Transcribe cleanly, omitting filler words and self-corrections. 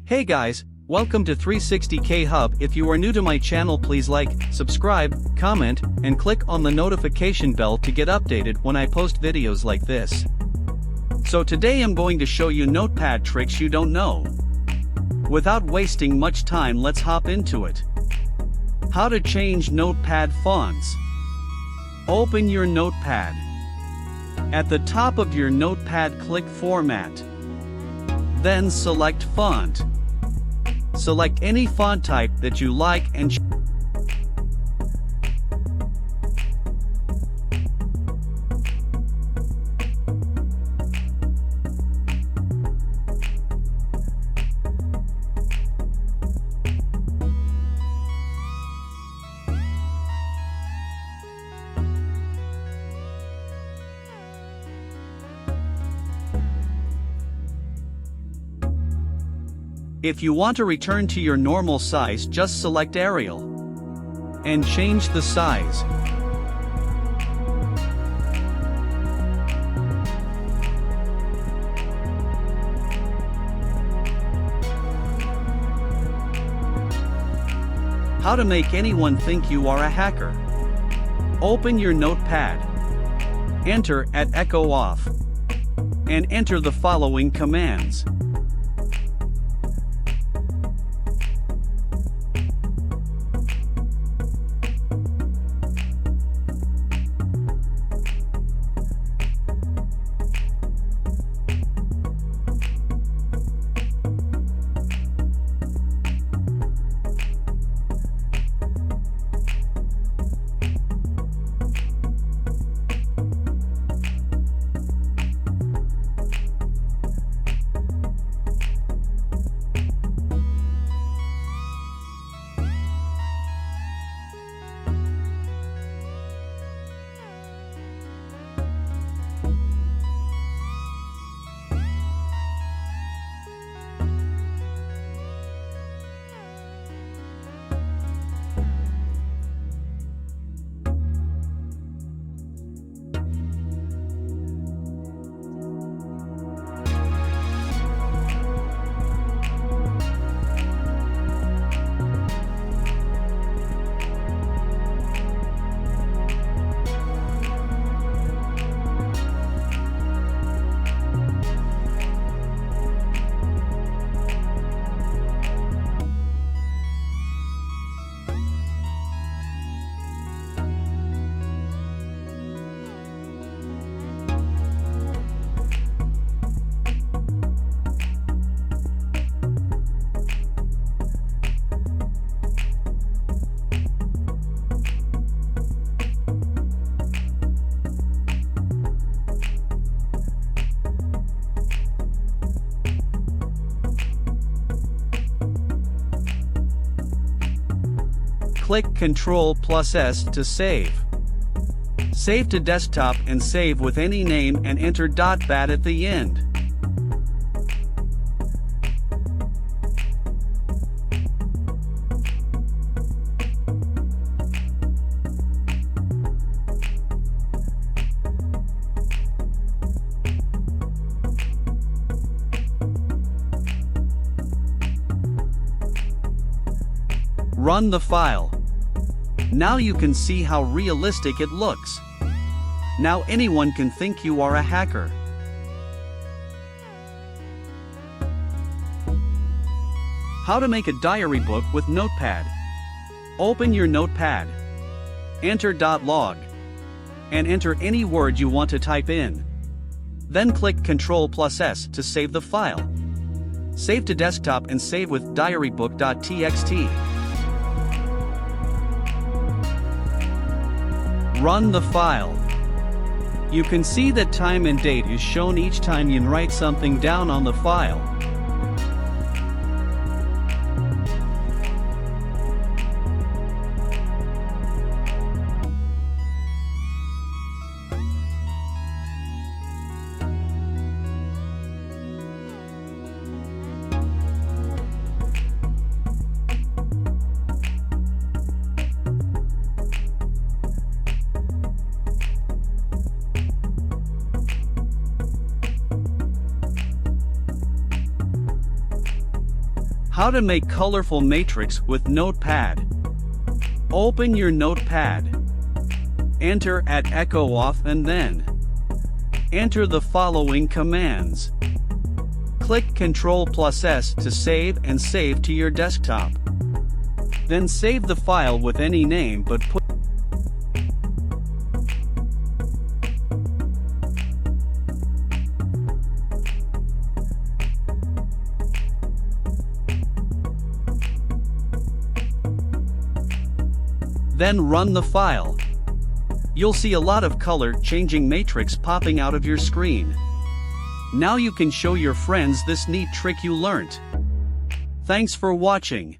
Hey guys, welcome to 360K Hub. If you are new to my channel, please like, subscribe, comment, and click on the notification bell to get updated when I post videos like this. So today I'm going to show you Notepad tricks you don't know. Without wasting much time, let's hop into it. How to change Notepad fonts. Open your Notepad. At the top of your Notepad, click Format. Then select Font. Select any font type that you like and if you want to return to your normal size, just select Arial and change the size. How to make anyone think you are a hacker. Open your Notepad. Enter @echo off and enter the following commands. Click Ctrl+S to save. Save to desktop and save with any name and enter .bat at the end. Run the file. Now you can see how realistic it looks. Now anyone can think you are a hacker. How to make a diary book with Notepad. Open your Notepad. Enter .log and enter any word you want to type in. Then click Ctrl+S to save the file. Save to desktop and save with diarybook.txt. Run the file. You can see that time and date is shown each time you write something down on the file. How to make colorful matrix with Notepad. Open your Notepad. Enter @echo_off and then enter the following commands. Click Ctrl+S to save and save to your desktop. Then save the file with any name but put Then run the file. You'll see a lot of color changing matrix popping out of your screen. Now you can show your friends this neat trick you learnt. Thanks for watching.